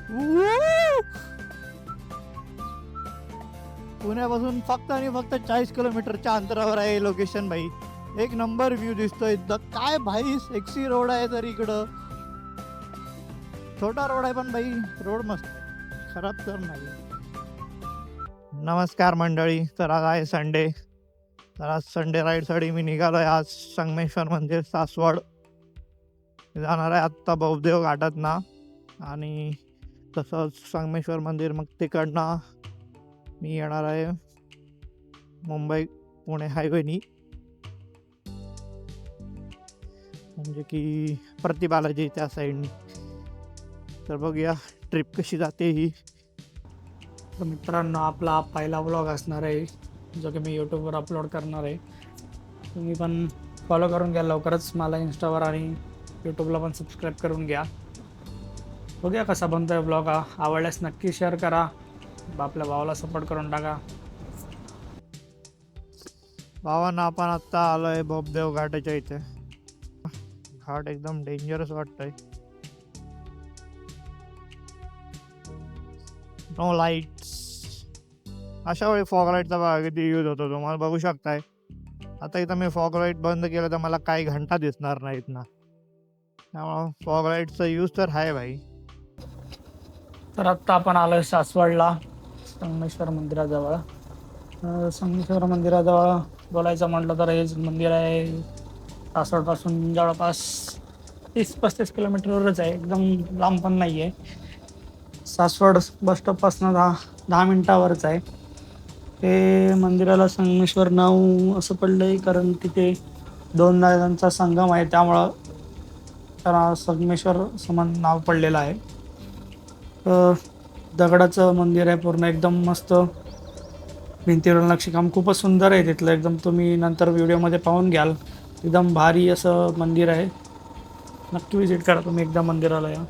Woo! पुण्यापासून फक्त आणि फक्त 40 किलोमीटरच्या अंतरावर आहे लोकेशन भाई. एक नंबर व्ह्यू दिसतोय. काय भाई सेक्सी रोड आहे तर इकडं. छोटा रोड आहे पण भाई रोड मस्त, खराब तर नाही. नमस्कार मंडळी, तर आज आहे संडे. तर आज संडे राईडसाठी मी निघालोय. आज संगमेश्वर मंदिर सासवड जाणार आहे आत्ता बौद्धदेव घाटात ना. आणि तसंच संगमेश्वर मंदिर, मग तिकडनं मी येणार आहे मुंबई पुणे हायवेनी, म्हणजे की प्रतिबालाजी त्या साईडनी. तर बघूया ट्रिप कशी जाते ही. तर मित्रांनो, आपला पहिला व्लॉग असणार आहे जो की मी यूट्यूबवर अपलोड करणार आहे. तुम्ही पण फॉलो करून घ्या लवकरच मला इंस्टावर, आणि यूट्यूबला पण सबस्क्राईब करून घ्या. बघूया कसा बनतोय ब्लॉग. आवडल्यास नक्की शेअर करा, आपल्या भावाला सपोर्ट करून टाका. भावांना आपण आत्ता आलोय बौद्धदेव घाटाच्या इथे. घाट एकदम डेंजरस वाटतंय. No lights. अशा वेळी फॉग लाईटचा बघा किती यूज होतो, तुम्हाला बघू शकताय. आता इथं मी फॉग लाईट बंद केलं तर मला काही घंटा दिसणार नाहीत ना, त्यामुळं फॉग लाईटचा यूज तर आहे भाई. तर आत्ता आपण आलोय सासवडला संगमेश्वर मंदिराजवळ. संगमेश्वर मंदिराजवळ बोलायचं म्हटलं तर हेच मंदिर आहे. सासवडपासून जवळपास 30-35 किलोमीटरवरच आहे, एकदम लांब पण नाही आहे. सासवड बस स्टॉपपासून 10 मिनिटावरच आहे. ते मंदिराला संगमेश्वर नाव असं पडलं आहे कारण तिथे 2 नद्यांचा संगम आहे, त्यामुळं त्याला संगमेश्वर समान नाव पडलेलं आहे. दगडाचं मंदिर आहे पूर्ण, एकदम मस्त. भिंतीवर नक्षीकाम खूपच सुंदर आहे तिथलं, एकदम. तुम्ही नंतर व्हिडिओमध्ये पाहून घ्याल. एकदम भारी असं मंदिर आहे. नक्की विजिट करा तुम्ही एकदा मंदिराला या.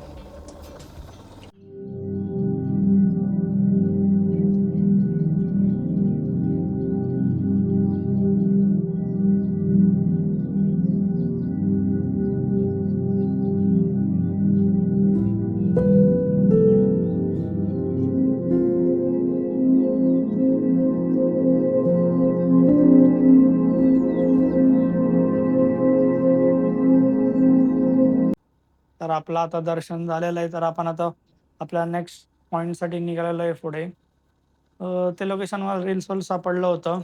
तर आपलं आता दर्शन झालेलं आहे, तर आपण आता आपल्या नेक्स्ट पॉईंटसाठी निघालेलो आहे पुढे. ते लोकेशन मला रील्सवर सापडलं होतं,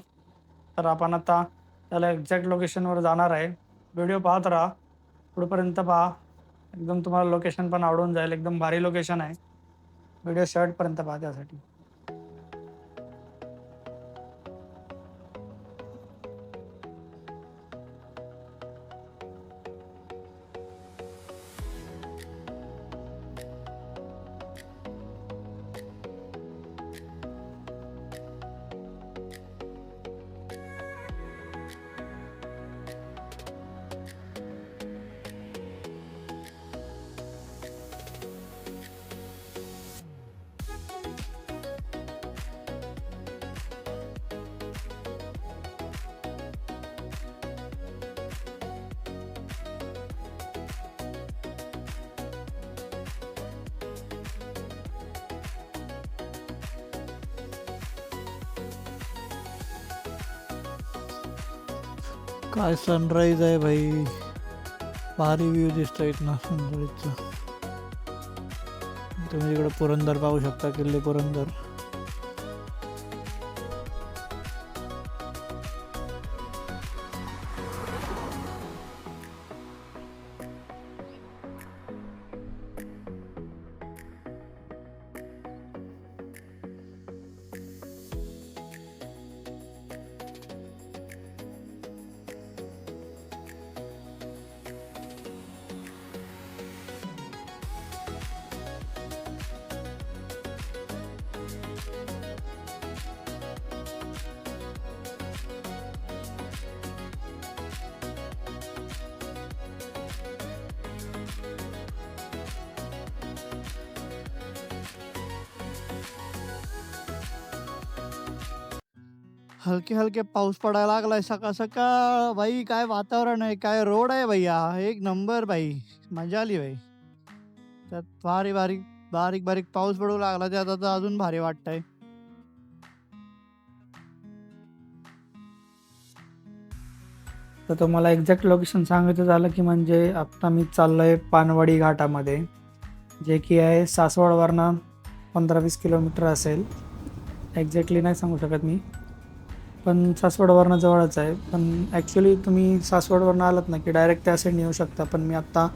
तर आपण आता त्याला एक्झॅक्ट लोकेशनवर जाणार आहे. व्हिडिओ पाहत राहा, पुढेपर्यंत पहा. एकदम तुम्हाला लोकेशन पण आवडून जाईल, एकदम भारी लोकेशन आहे. व्हिडिओ शेवटपर्यंत पहा त्यासाठी. काय सनराईज आहे भाई, भारी व्ह्यू दिसतोय इथनं सनराईजचा. तुम्ही इकडे पुरंदर पाहू शकता, किल्ले पुरंदर. हलके हलके पाऊस पडायला लागलाय सकाळ सकाळ भाई. काय वातावरण आहे, काय रोड आहे भैया, एक नंबर भाई. मजा आली भाई. त्यात भारी भारी बारीक बारीक पाऊस पडू लागला ते आता तर अजून भारी वाटतंय. तर तुम्हाला एक्झॅक्ट लोकेशन सांगायचं झालं की म्हणजे आत्ता मी चाललोय पानवाडी घाटामध्ये, जे की आहे सासवडवरनं 15-20 किलोमीटर असेल. एक्झॅक्टली नाही सांगू शकत मी, पण सासवडवरनं जवळच आहे. पण ॲक्च्युली तुम्ही सासवडवरनं आलात ना की डायरेक्ट त्या साईडने येऊ शकता, पण मी आत्ता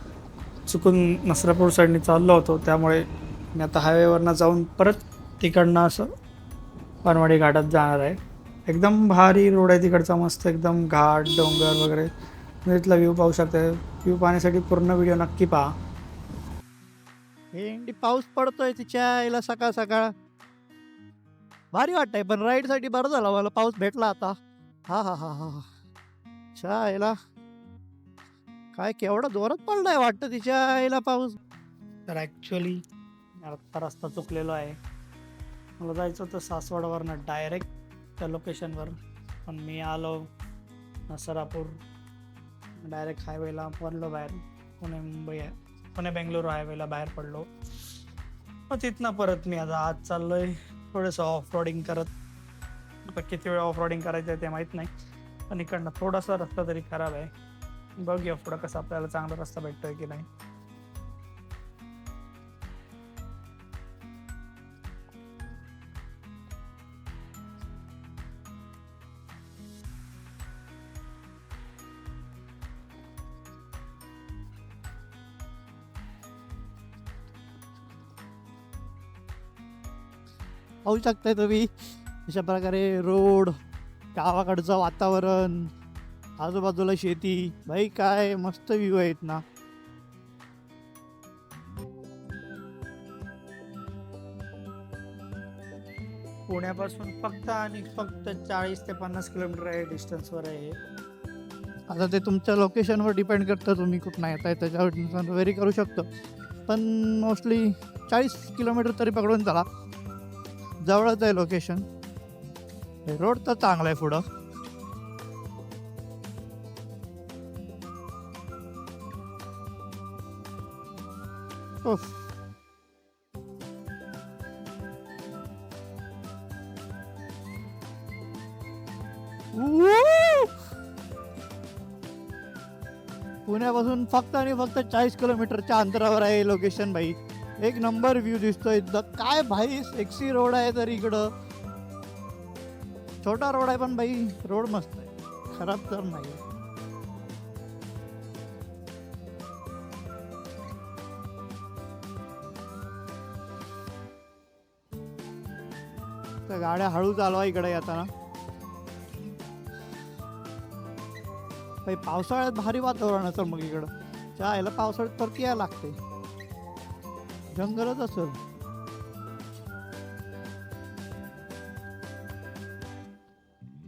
चुकून नसरापूर साईडने चाललो होतो, त्यामुळे मी आता हायवेवरनं जाऊन परत तिकडनं असं पानवाडी घाटात जाणार आहे. एकदम भारी रोड आहे तिकडचा, मस्त एकदम घाट डोंगर वगैरे. तुम्ही तिथला व्ह्यू पाहू शकता. व्ह्यू पाहण्यासाठी पूर्ण व्हिडिओ नक्की पहा. हे पाऊस पडतोय तिच्या आईला सकाळ सकाळ भारी वाटतंय. पण राईड साठी बरं झालं मला पाऊस भेटला आता. हा हा हा हा च्या आईला काय केवढा जोरात पडलाय वाटतं तिच्या आईला पाऊस. तर ॲक्च्युली आत्ता रस्ता चुकलेलो आहे. मला जायचं होतं सासवडवरनं डायरेक्ट त्या लोकेशनवर, पण मी आलो नसरापूर, डायरेक्ट हायवेला पडलो बाहेर. पुणे बेंगलोर हायवेला बाहेर पडलो. मग तिथनं परत मी आता आज चाललो आहे थोडंसं ऑफ रोडिंग करत. आता किती वेळ ऑफ रोडिंग करायचं आहे ते माहीत नाही, पण इकडनं थोडासा रस्ता तरी खराब आहे. बघूया पुढं कसं आपल्याला चांगला रस्ता भेटतोय की नाही. पाहू शकताय तुम्ही अशा प्रकारे रोड, गावाकडचं वातावरण, आजूबाजूला शेती. भाई काय मस्त व्ह्यू आहेत ना. पुण्यापासून फक्त आणि फक्त 40 ते 50 किलोमीटर आहे डिस्टन्सवर आहे. आता ते तुमच्या लोकेशनवर डिपेंड करतं तुम्ही कुठं येत आहे त्याच्यावर व्हेरी करू शकतो. पण मोस्टली 40 किलोमीटर तरी पकडून चला, जवळच आहे लोकेशन. रोड तर चांगला आहे पुढं. उफ. पुण्यापासून फक्त आणि फक्त 40 किलोमीटरच्या अंतरावर आहे लोकेशन. भाई एक नंबर व्ह्यू दिसतोय. काय भाई सेक्सी रोड आहे. तर इकडं छोटा रोड आहे पण भाई रोड मस्त आहे, खराब तर नाही. तर गाड्या हळू चालवा इकडे येताना. भाई पावसाळ्यात भारी वातावरण असेल मग इकडं. त्या याला पावसाळ्यात परत यायला लागते, जंगलच असेल.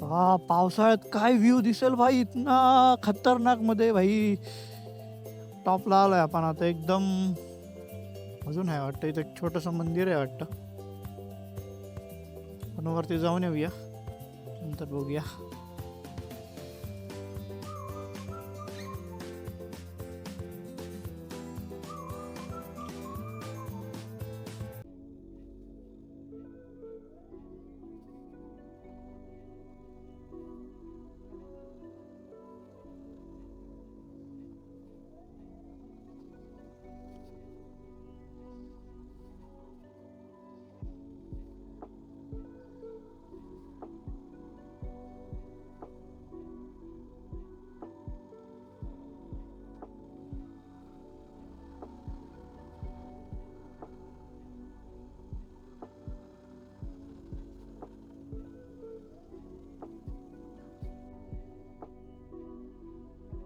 हा पावसाळ्यात काय व्ह्यू दिसेल भाई, इतना खतरनाक मध्ये भाई. टॉपला आलोय आपण आता एकदम. अजून आहे वाटतं इथं एक छोटंसं मंदिर आहे वाटतं, पण वरती जाऊन येऊया नंतर बघूया.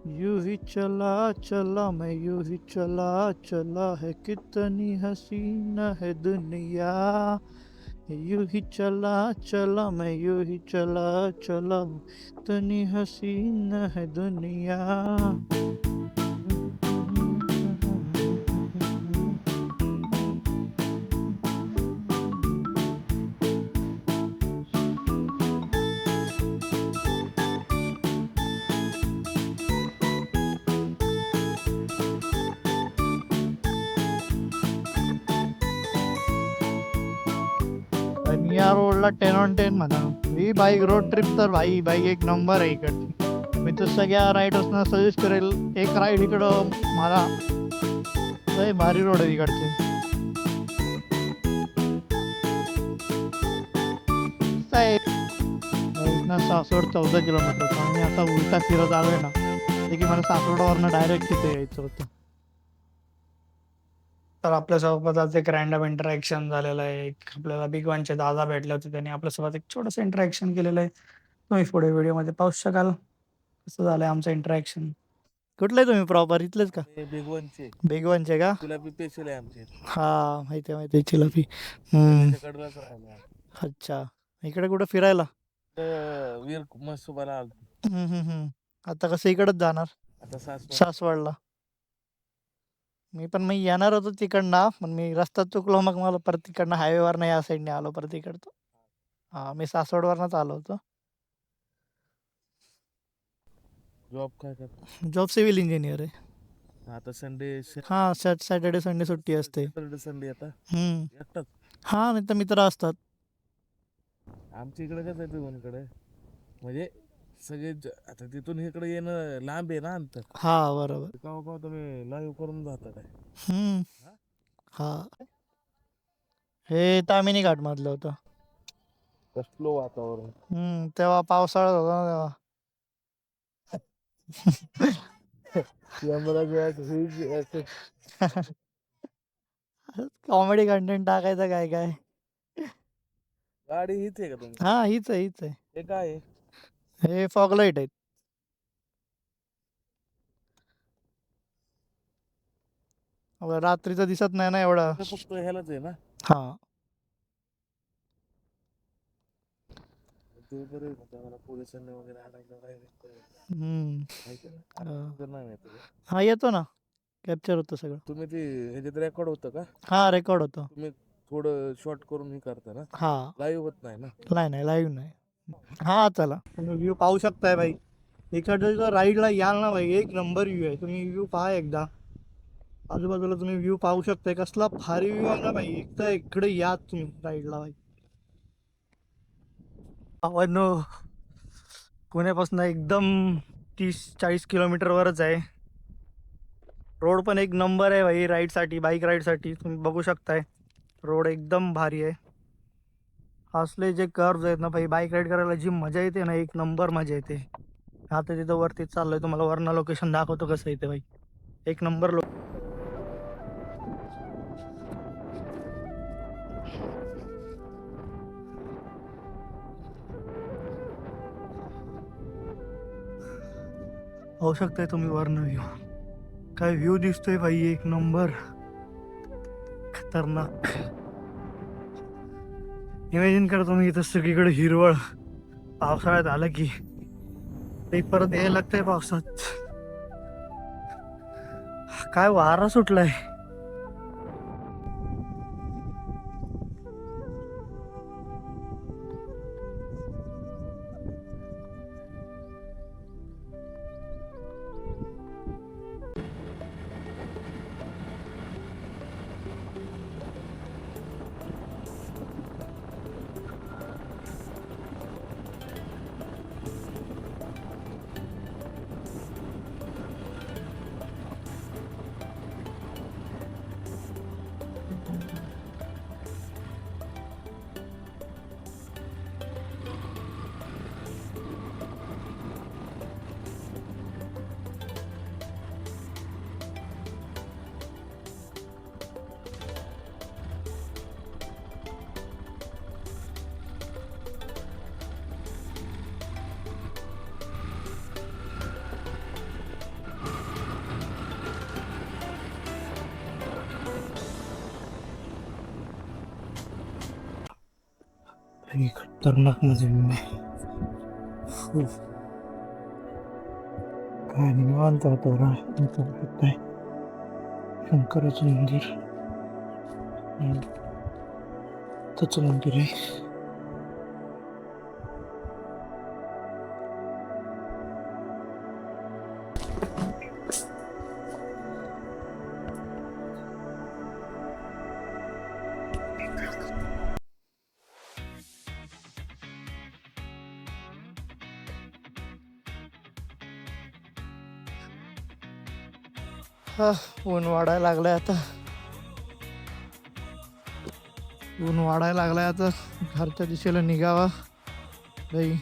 यूं ही चला चला मैं यूं ही चला चला है, कितनी हसीना है दुनिया. यूं ही चला चला मैं यूं ही चला चला, कितनी हसीना है दुनिया. या रोडला 10 on 10 म्हणा. ही बाईक रोड ट्रिप तर भाई बाईक एक नंबर आहे इकडची. मी तर सगळ्या रायडर्सना सजेस्ट करेल एक राईड इकडं मला. लय भारी रोड आहे इकडचे. इथनं सासवड 14 किलोमीटर. आणि आता उलटा फिरत आलोय ना ते की मला सासवडावरनं डायरेक्ट तिथे यायचं होतं. तर आपल्यासोबत आज एक रॅन्डम इंटरॅक्शन झालेलं आहे. एक आपल्याला बिग वनचे दादा भेटले होते. त्यांनी आपल्यासोबत एक छोटंसं इंटरॅक्शन केलेलं आहे. तुम्ही पुढे व्हिडिओमध्ये पाहू शकाल कसं झालंय आमचं इंटरॅक्शन. कुठले तुम्ही प्रॉपर इथलेच का? बेगवनचे बेगवनचे का? गुलाबी पेशल आहे आमचे हा माहिती आहे माहिती आहे चिलापी. हम्म. कडलाच राहिला अच्छा इकडे कुठं फिरायला? वीर मसोबाला आलतो. आता कसं इकडंच जाणार आता सासवडला. मी पण मी येणार होतो तिकडनं पण मी रस्ता चुकलो मग मला परत तिकडनं हायवेवरनं या साईडने आलो परत इकडचं. हा मी सासवडवरनंच आलो होतो. जॉब काय करतो जॉब सिव्हिल इंजिनियर आहे. आता संडे हा सॅटर्डे संडे सुट्टी असते. संडे आता हम्म. एकटाच. हा नाही तर मित्र असतात. आमच्या इकडे कसं आहे बेगवनकडे म्हणजे सगळे आता तिथून इकडे येणं लांब आहे ना अंतर. हा बरोबर. केव्हा केव्हा तुम्ही लाईव्ह करून जाता काय हम्म. हा हे तामिनी घाट मधलं होतं. कसलो वातावरण तेव्हा पावसाळा होता ना तेव्हा. कॉमेडी कंटेंट टाकायचं काय काय. गाडी हीच आहे का तुम्ही? हा हीच आहे हीच आहे. हे काय आहे? हे फॉगलाईट आहेत. आपलं रात्रीचं दिसत नाही ना एवढं. हे फक्त ह्यालाच आहे ना हा ते बरं आहे म्हणजे आम्हाला पोलिसांनी वगैरे आणायला direct हम्म. माहिती आहे हा. ना जर नाही माहिती का? हा येतो ना कॅप्चर होतं सगळं. तुम्ही ते ह्याच्यात रेकॉर्ड होतं का? हा रेकॉर्ड होतो. तुम्ही थोडं शॉर्ट करून हे करता ना हा लाईव्ह होत नाही ना. नाही लाईव्ह नाही. हा चला तुम्ही व्ह्यू पाहू शकताय भाई. इकडच्या राईडला याल ना भाई एक नंबर व्ह्यू आहे. तुम्ही व्ह्यू पहा एकदा. आजूबाजूला तुम्ही व्ह्यू पाहू शकताय कसला भारी व्ह्यू आहे ना भाई. एकदा इकडे या तुम्ही राईडला भाई. आवाजनो पुण्यापासून एकदम 30-40 किलोमीटरवरच आहे. रोड पण एक नंबर आहे भाई राईडसाठी बाईक राईडसाठी. तुम्ही बघू शकताय रोड एकदम भारी आहे. असले जे कर्व्स आहेत ना भाई बाईक राईड करायला जी मजा येते ना एक नंबर मजा येते. आता तिथं वरतीच चाललोय तुम्हाला वरनं लोकेशन दाखवतो कसं येते भाई एक नंबर. पाहू शकताय तुम्ही वरनं व्ह्यू. काय व्ह्यू दिसतोय भाई एक नंबर खतरनाक. इमॅजिन करा तुम्ही इथं सगळीकडे हिरवळ. पावसाळ्यात आलं की ते परत यायला लागतंय पावसात. काय वारा सुटलाय. खतरनाक मजा काय निवांत वातावरण. शंकराचं मंदिर त्याचं मंदिर आहे. ऊन वाढायला लागलाय आता. ऊन वाढायला लागलाय आता. घरच्या दिशेला निघावा. लई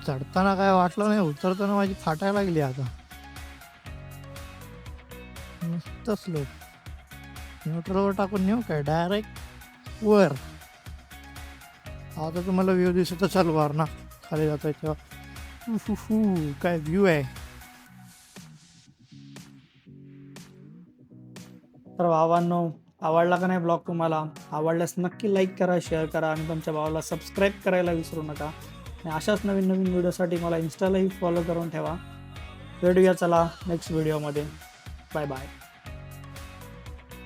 चढताना काय वाटलं नाही, उतरताना माझी फाटायला लागली आता. मस्त स्लोप. न्यूट्रलवर टाकून नेऊ काय डायरेक्ट वर. आता तुम्हाला व्ह्यू दिसत असाल वरना खाली जातोय तेव्हा. काय व्ह्यू आहे. तर भावांनो, आवडला का नाही ब्लॉग तुम्हाला? आवडल्यास नक्की लाईक करा, शेअर करा आणि तुमच्या भावाला सबस्क्राईब करायला विसरू नका. आणि अशाच नवीन नवीन व्हिडिओसाठी मला इन्स्टालाही फॉलो करून ठेवा. भेटूया चला नेक्स्ट व्हिडिओमध्ये. Bye bye.